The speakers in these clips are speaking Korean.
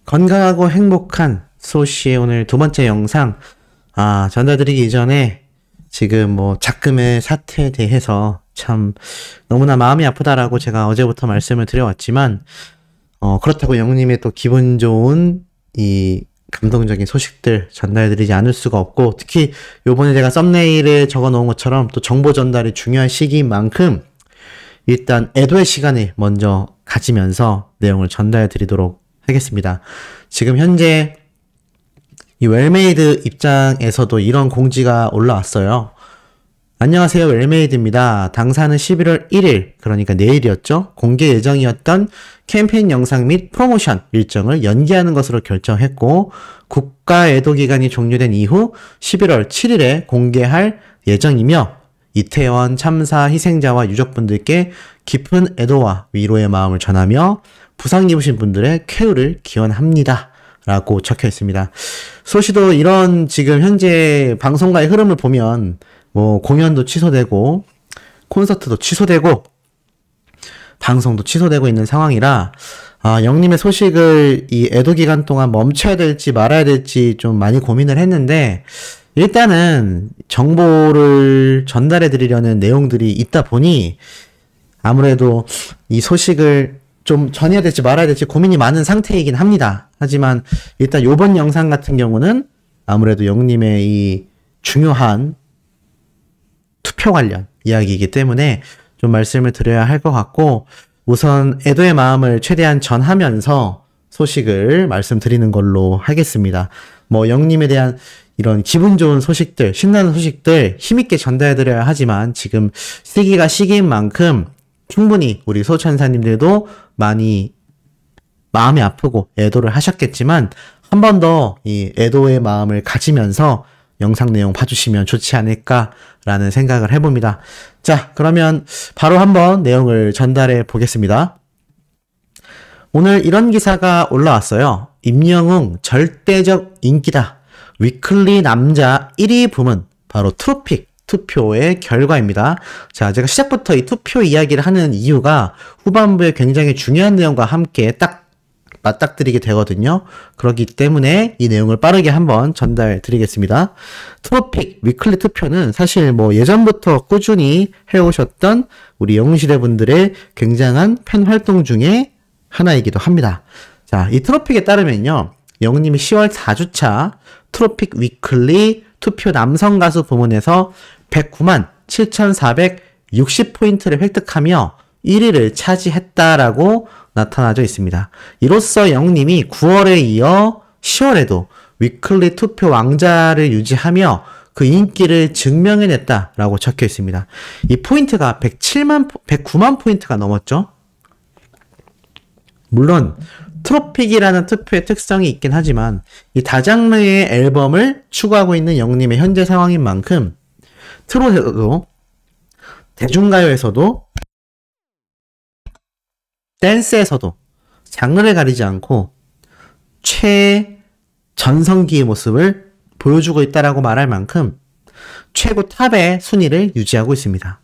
건강하고 행복한 소씨의 오늘 두 번째 영상, 전달드리기 이전에 지금 작금의 사태에 대해서 참 너무나 마음이 아프다라고 제가 어제부터 말씀을 드려왔지만, 그렇다고 영님의 또 기분 좋은 이 감동적인 소식들 전달드리지 않을 수가 없고, 특히 요번에 제가 썸네일에 적어 놓은 것처럼 또 정보 전달이 중요한 시기인 만큼 일단 애도의 시간을 먼저 가지면서 내용을 전달드리도록 하겠습니다. 지금 현재 이 웰메이드 입장에서도 이런 공지가 올라왔어요. 안녕하세요, 웰메이드입니다. 당사는 11월 1일, 그러니까 내일이었죠. 공개 예정이었던 캠페인 영상 및 프로모션 일정을 연기하는 것으로 결정했고, 국가 애도 기간이 종료된 이후 11월 7일에 공개할 예정이며, 이태원 참사 희생자와 유족분들께 깊은 애도와 위로의 마음을 전하며 부상 입으신 분들의 쾌유를 기원합니다. 라고 적혀 있습니다. 소시도 이런 지금 현재 방송가의 흐름을 보면 공연도 취소되고 콘서트도 취소되고 방송도 취소되고 있는 상황이라 영님의 소식을 이 애도 기간 동안 멈춰야 될지 말아야 될지 좀 많이 고민을 했는데, 일단은 정보를 전달해 드리려는 내용들이 있다 보니 아무래도 이 소식을 좀 전해야 될지 말아야 될지 고민이 많은 상태이긴 합니다. 하지만 일단 요번 영상 같은 경우는 아무래도 영님의 이 중요한 투표 관련 이야기이기 때문에 좀 말씀을 드려야 할 것 같고, 우선 애도의 마음을 최대한 전하면서 소식을 말씀드리는 걸로 하겠습니다. 영님에 대한 이런 기분 좋은 소식들, 신나는 소식들 힘있게 전달해드려야 하지만 지금 시기가 시기인 만큼 충분히 우리 소천사님들도 많이 마음이 아프고 애도를 하셨겠지만 한 번 더 이 애도의 마음을 가지면서 영상 내용 봐주시면 좋지 않을까라는 생각을 해봅니다. 자, 그러면 바로 한번 내용을 전달해 보겠습니다. 오늘 이런 기사가 올라왔어요. 임영웅 절대적 인기다. 위클리 남자 1위 부문, 바로 트로픽 투표의 결과입니다. 자, 제가 시작부터 이 투표 이야기를 하는 이유가 후반부에 굉장히 중요한 내용과 함께 딱 맞닥뜨리게 되거든요. 그렇기 때문에 이 내용을 빠르게 한번 전달 드리겠습니다. 트로픽 위클리 투표는 사실 예전부터 꾸준히 해오셨던 우리 영웅시대 분들의 굉장한 팬 활동 중에 하나이기도 합니다. 자, 이 트로픽에 따르면요, 영웅님이 10월 4주차 트로픽 위클리 투표 남성 가수 부문에서 109만 7,460포인트를 획득하며 1위를 차지했다라고 나타나져 있습니다. 이로써 영웅님이 9월에 이어 10월에도 위클리 투표 왕자를 유지하며 그 인기를 증명해냈다라고 적혀 있습니다. 이 포인트가 109만 포인트가 넘었죠. 물론 트로픽이라는 투표의 특성이 있긴 하지만 이 다장르의 앨범을 추구하고 있는 영웅님의 현재 상황인 만큼 트롯에서도 대중가요에서도 댄스에서도 장르를 가리지 않고 최전성기의 모습을 보여주고 있다라고 말할 만큼 최고 탑의 순위를 유지하고 있습니다.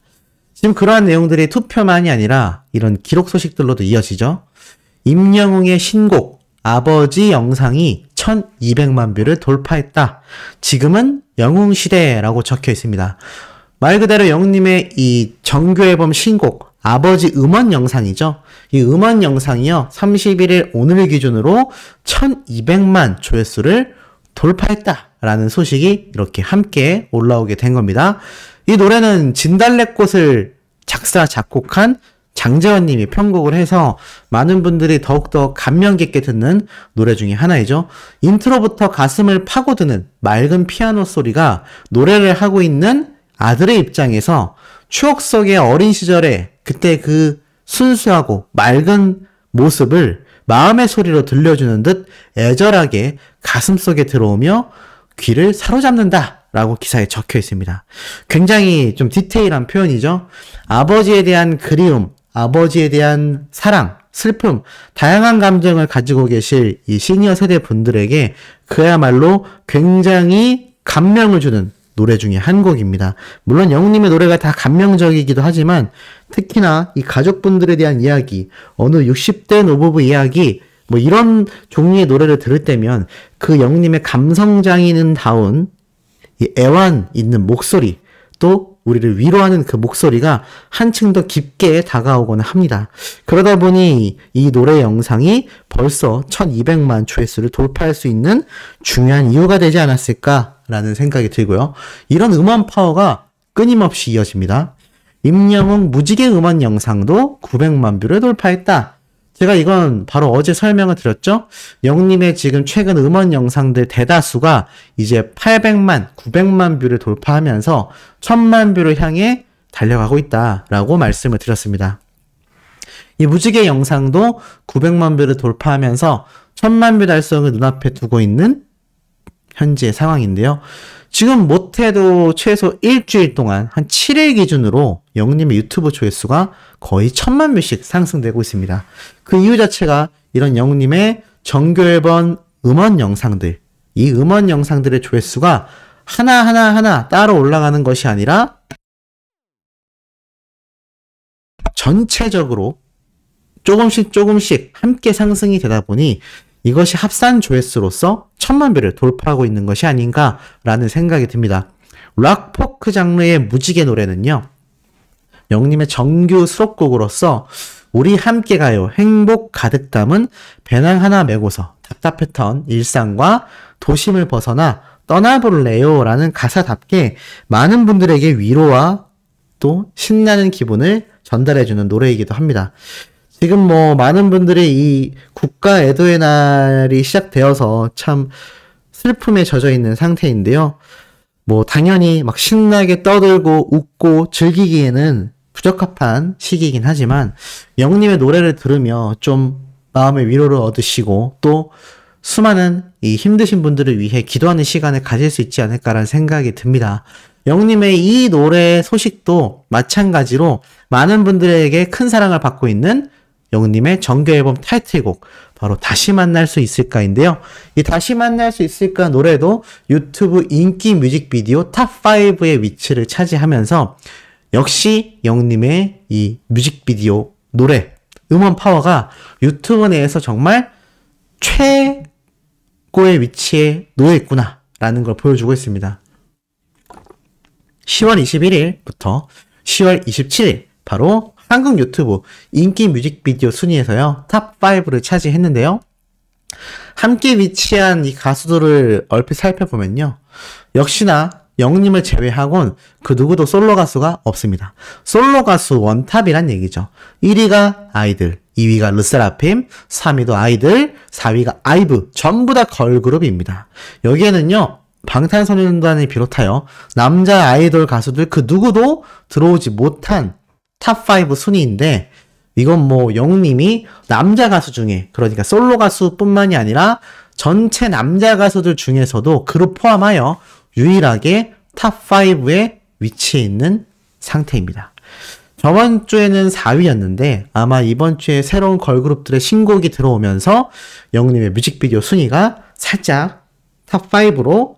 지금 그러한 내용들이 투표만이 아니라 이런 기록 소식들로도 이어지죠. 임영웅의 신곡 아버지 영상이 1200만 뷰를 돌파했다. 지금은 영웅시대라고 적혀 있습니다. 말 그대로 영웅님의 이 정규 앨범 신곡 아버지 음원 영상이죠. 이 음원 영상이요, 31일 오늘 기준으로 1200만 조회수를 돌파했다라는 소식이 이렇게 함께 올라오게 된 겁니다. 이 노래는 진달래꽃을 작사 작곡한 장재환님이 편곡을 해서 많은 분들이 더욱더 감명 깊게 듣는 노래 중에 하나이죠. 인트로부터 가슴을 파고드는 맑은 피아노 소리가 노래를 하고 있는 아들의 입장에서 추억 속의 어린 시절에 그때 그 순수하고 맑은 모습을 마음의 소리로 들려주는 듯 애절하게 가슴속에 들어오며 귀를 사로잡는다 라고 기사에 적혀 있습니다. 굉장히 좀 디테일한 표현이죠. 아버지에 대한 그리움, 아버지에 대한 사랑, 슬픔, 다양한 감정을 가지고 계실 이 시니어 세대 분들에게 그야말로 굉장히 감명을 주는 노래 중에 한 곡입니다. 물론 영웅님의 노래가 다 감명적이기도 하지만 특히나 이 가족분들에 대한 이야기, 어느 60대 노부부 이야기, 뭐 이런 종류의 노래를 들을 때면 그 영님의 감성장인다운 이 애환 있는 목소리, 또 우리를 위로하는 그 목소리가 한층 더 깊게 다가오곤 합니다. 그러다 보니 이 노래 영상이 벌써 1200만 조회수를 돌파할 수 있는 중요한 이유가 되지 않았을까라는 생각이 들고요. 이런 음원 파워가 끊임없이 이어집니다. 임영웅 무지개 음원 영상도 900만 뷰를 돌파했다. 제가 이건 바로 어제 설명을 드렸죠? 영님의 지금 최근 음원 영상들 대다수가 이제 800만, 900만 뷰를 돌파하면서 1000만 뷰를 향해 달려가고 있다라고 말씀을 드렸습니다. 이 무지개 영상도 900만 뷰를 돌파하면서 1000만 뷰 달성을 눈앞에 두고 있는 현재 상황인데요. 지금 못해도 최소 일주일 동안 한 7일 기준으로 영님의 유튜브 조회수가 거의 1000만 뷰씩 상승되고 있습니다. 그 이유 자체가 이런 영님의 정규 앨범 음원 영상들, 이 음원 영상들의 조회수가 하나하나 따로 올라가는 것이 아니라 전체적으로 조금씩 함께 상승이 되다 보니 이것이 합산 조회수로서 1000만 뷰를 돌파하고 있는 것이 아닌가라는 생각이 듭니다. 락 포크 장르의 무지개 노래는요, 영님의 정규 수록곡으로서 우리 함께 가요 행복 가득 담은 배낭 하나 메고서 답답했던 일상과 도심을 벗어나 떠나볼래요 라는 가사답게 많은 분들에게 위로와 또 신나는 기분을 전달해주는 노래이기도 합니다. 지금 뭐 많은 분들이 이 국가 애도의 날이 시작되어서 참 슬픔에 젖어 있는 상태인데요. 뭐 당연히 막 신나게 떠들고 웃고 즐기기에는 부적합한 시기이긴 하지만 영님의 노래를 들으며 좀 마음의 위로를 얻으시고 또 수많은 이 힘드신 분들을 위해 기도하는 시간을 가질 수 있지 않을까라는 생각이 듭니다. 영님의 이 노래 소식도 마찬가지로 많은 분들에게 큰 사랑을 받고 있는 영님의 정규 앨범 타이틀곡 바로 다시 만날 수 있을까인데요. 이 다시 만날 수 있을까 노래도 유튜브 인기 뮤직비디오 탑5의 위치를 차지하면서 역시 영님의 이 뮤직비디오 노래 음원 파워가 유튜브 내에서 정말 최고의 위치에 놓여 있구나 라는 걸 보여주고 있습니다. 10월 21일부터 10월 27일 바로 한국 유튜브 인기 뮤직비디오 순위에서요 탑5를 차지했는데요. 함께 위치한 이 가수들을 얼핏 살펴보면요, 역시나 영님을 제외하곤 그 누구도 솔로 가수가 없습니다. 솔로 가수 원탑이란 얘기죠. 1위가 아이들, 2위가 르세라핌, 3위도 아이들, 4위가 아이브, 전부 다 걸그룹입니다. 여기에는요 방탄소년단을 비롯하여 남자 아이돌 가수들 그 누구도 들어오지 못한 탑5 순위인데, 이건 뭐 영님이 남자 가수 중에, 그러니까 솔로 가수뿐만이 아니라 전체 남자 가수들 중에서도 그룹 포함하여 유일하게 탑5에 위치해 있는 상태입니다. 저번 주에는 4위였는데 아마 이번 주에 새로운 걸그룹들의 신곡이 들어오면서 영님의 뮤직비디오 순위가 살짝 탑5로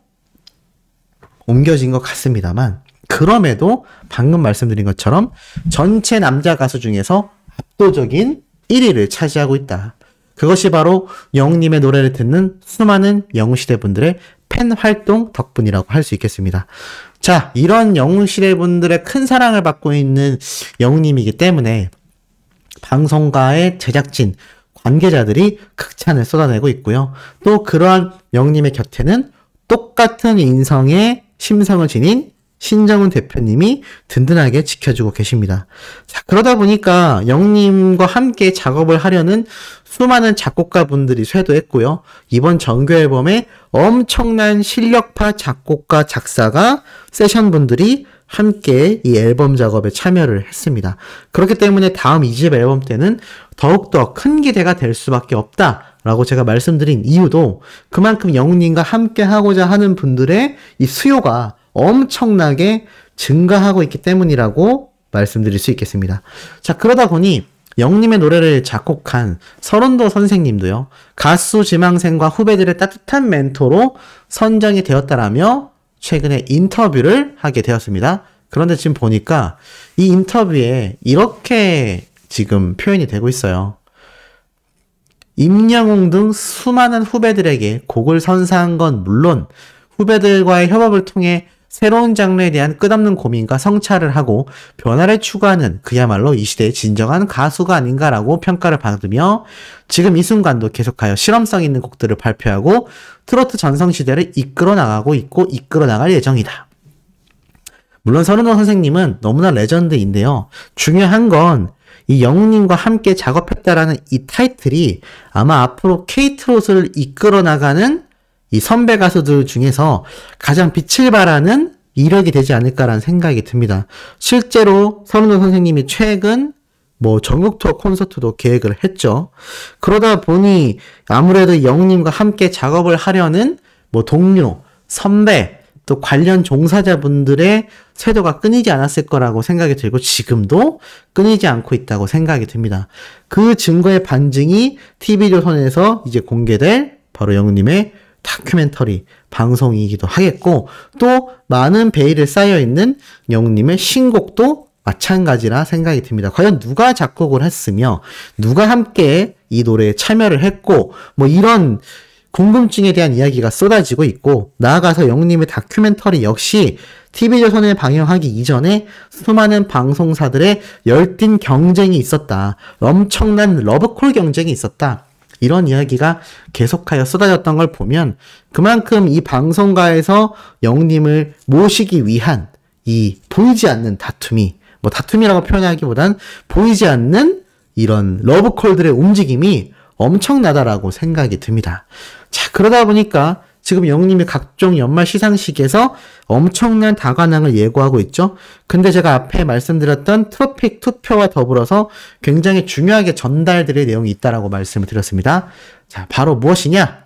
옮겨진 것 같습니다만, 그럼에도 방금 말씀드린 것처럼 전체 남자 가수 중에서 압도적인 1위를 차지하고 있다. 그것이 바로 영님의 노래를 듣는 수많은 영웅시대 분들의 팬 활동 덕분이라고 할 수 있겠습니다. 자, 이런 영웅시대 분들의 큰 사랑을 받고 있는 영웅님이기 때문에 방송가의 제작진, 관계자들이 극찬을 쏟아내고 있고요. 또 그러한 영웅님의 곁에는 똑같은 인성의 심성을 지닌 신정훈 대표님이 든든하게 지켜주고 계십니다. 자, 그러다 보니까 영님과 함께 작업을 하려는 수많은 작곡가분들이 쇄도했고요. 이번 정규 앨범에 엄청난 실력파 작곡가, 작사가, 세션분들이 함께 이 앨범 작업에 참여를 했습니다. 그렇기 때문에 다음 2집 앨범 때는 더욱더 큰 기대가 될 수밖에 없다라고 제가 말씀드린 이유도 그만큼 영님과 함께 하고자 하는 분들의 이 수요가 엄청나게 증가하고 있기 때문이라고 말씀드릴 수 있겠습니다. 자, 그러다 보니 영님의 노래를 작곡한 서른도 선생님도요, 가수 지망생과 후배들의 따뜻한 멘토로 선정이 되었다라며 최근에 인터뷰를 하게 되었습니다. 그런데 지금 보니까 이 인터뷰에 이렇게 지금 표현이 되고 있어요. 임영웅 등 수많은 후배들에게 곡을 선사한 건 물론 후배들과의 협업을 통해 새로운 장르에 대한 끝없는 고민과 성찰을 하고 변화를 추구하는 그야말로 이 시대의 진정한 가수가 아닌가라고 평가를 받으며 지금 이 순간도 계속하여 실험성 있는 곡들을 발표하고 트로트 전성시대를 이끌어 나가고 있고 이끌어 나갈 예정이다. 물론 선은호 선생님은 너무나 레전드인데요. 중요한 건 이 영웅님과 함께 작업했다라는 이 타이틀이 아마 앞으로 K-트롯을 이끌어 나가는 이 선배 가수들 중에서 가장 빛을 발하는 이력이 되지 않을까라는 생각이 듭니다. 실제로 선은호 선생님이 최근 전국 투어 콘서트도 계획을 했죠. 그러다 보니 아무래도 영웅님과 함께 작업을 하려는 동료, 선배, 또 관련 종사자분들의 쇄도가 끊이지 않았을 거라고 생각이 들고 지금도 끊이지 않고 있다고 생각이 듭니다. 그 증거의 반증이 TV조선에서 이제 공개될 바로 영웅님의 다큐멘터리 방송이기도 하겠고 또 많은 베일에 쌓여있는 영웅님의 신곡도 마찬가지라 생각이 듭니다. 과연 누가 작곡을 했으며 누가 함께 이 노래에 참여를 했고 이런 궁금증에 대한 이야기가 쏟아지고 있고 나아가서 영웅님의 다큐멘터리 역시 TV조선에 방영하기 이전에 수많은 방송사들의 열띤 경쟁이 있었다. 엄청난 러브콜 경쟁이 있었다. 이런 이야기가 계속하여 쏟아졌던 걸 보면 그만큼 이 방송가에서 영웅님을 모시기 위한 이 보이지 않는 다툼이 다툼이라고 표현하기보단 보이지 않는 이런 러브콜들의 움직임이 엄청나다라고 생각이 듭니다. 자, 그러다 보니까 지금 영웅님이 각종 연말 시상식에서 엄청난 다관왕을 예고하고 있죠. 근데 제가 앞에 말씀드렸던 트로픽 투표와 더불어서 굉장히 중요하게 전달드릴 내용이 있다라고 말씀을 드렸습니다. 자, 바로 무엇이냐?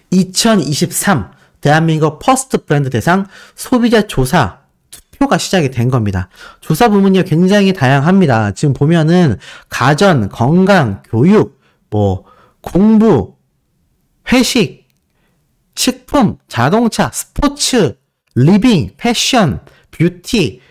2023 대한민국 퍼스트 브랜드 대상 소비자 조사 투표가 시작이 된 겁니다. 조사 부문이 굉장히 다양합니다. 지금 보면은 가전, 건강, 교육, 공부, 회식, 식품, 자동차, 스포츠, 리빙, 패션, 뷰티,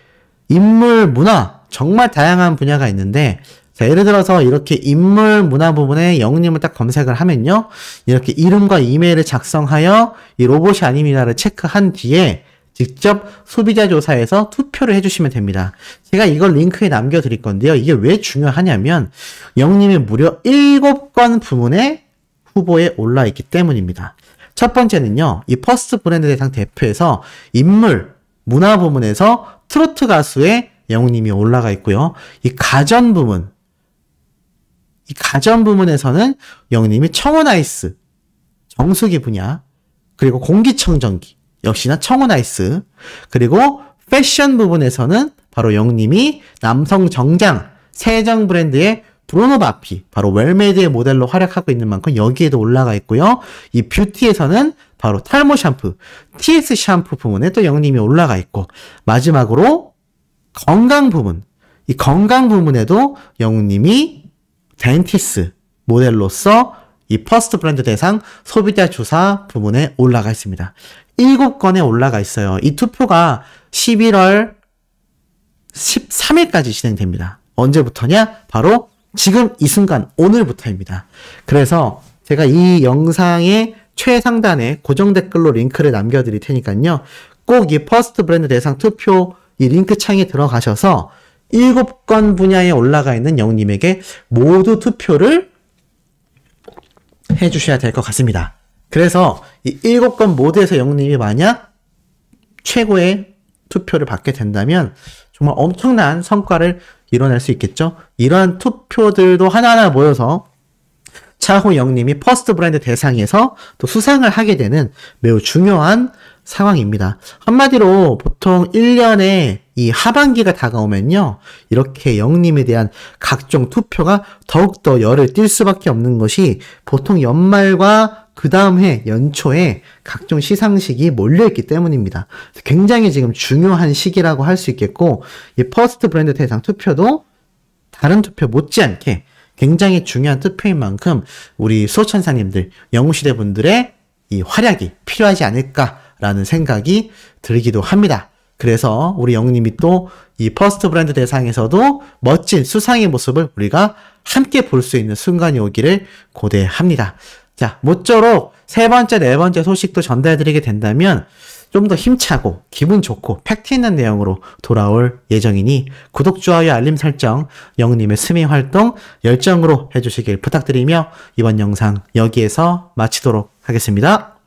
인물, 문화 정말 다양한 분야가 있는데 자, 예를 들어서 이렇게 인물, 문화 부분에 영웅님을 딱 검색을 하면요. 이렇게 이름과 이메일을 작성하여 이 로봇이 아닙니다를 체크한 뒤에 직접 소비자 조사에서 투표를 해주시면 됩니다. 제가 이걸 링크에 남겨드릴 건데요. 이게 왜 중요하냐면 영웅님이 무려 7건 부문에 후보에 올라있기 때문입니다. 첫 번째는요. 이 퍼스트 브랜드 대상 대표에서 인물, 문화 부문에서 트로트 가수의 영웅님이 올라가 있고요. 이 가전 부문에서는 영웅님이 청원아이스, 정수기 분야, 그리고 공기청정기, 역시나 청원아이스, 그리고 패션 부분에서는 바로 영웅님이 남성 정장, 세정 브랜드의 브루노 바피, 바로 웰메이드의 모델로 활약하고 있는 만큼 여기에도 올라가 있고요. 이 뷰티에서는 바로 탈모 샴푸, TS 샴푸 부문에 또 영웅님이 올라가 있고 마지막으로 건강 부문, 이 건강 부문에도 영웅님이 덴티스 모델로서 이 퍼스트 브랜드 대상 소비자 조사 부문에 올라가 있습니다. 7건에 올라가 있어요. 이 투표가 11월 13일까지 진행됩니다. 언제부터냐? 바로 지금 이 순간 오늘부터입니다. 그래서 제가 이 영상의 최상단에 고정 댓글로 링크를 남겨드릴 테니까요. 꼭 이 퍼스트 브랜드 대상 투표 이 링크 창에 들어가셔서 7건 분야에 올라가 있는 영웅님에게 모두 투표를 해주셔야 될 것 같습니다. 그래서 이 7건 모두에서 영웅님이 만약 최고의 투표를 받게 된다면 정말 엄청난 성과를 이뤄낼 수 있겠죠. 이러한 투표들도 하나하나 모여서 차후 영웅님이 퍼스트 브랜드 대상에서 또 수상을 하게 되는 매우 중요한 상황입니다. 한마디로 보통 1년에 이 하반기가 다가오면요. 이렇게 영웅님에 대한 각종 투표가 더욱더 열을 띨 수밖에 없는 것이 보통 연말과 그 다음 해 연초에 각종 시상식이 몰려있기 때문입니다. 굉장히 지금 중요한 시기라고 할 수 있겠고 이 퍼스트 브랜드 대상 투표도 다른 투표 못지않게 굉장히 중요한 투표인 만큼 우리 수호천사님들, 영웅시대 분들의 이 활약이 필요하지 않을까라는 생각이 들기도 합니다. 그래서 우리 영님이 또 이 퍼스트 브랜드 대상에서도 멋진 수상의 모습을 우리가 함께 볼 수 있는 순간이 오기를 고대합니다. 자, 모쪼록 세 번째, 네 번째 소식도 전달해드리게 된다면 좀 더 힘차고 기분 좋고 팩트 있는 내용으로 돌아올 예정이니 구독, 좋아요, 알림 설정, 영님의 스밍 활동 열정으로 해주시길 부탁드리며 이번 영상 여기에서 마치도록 하겠습니다.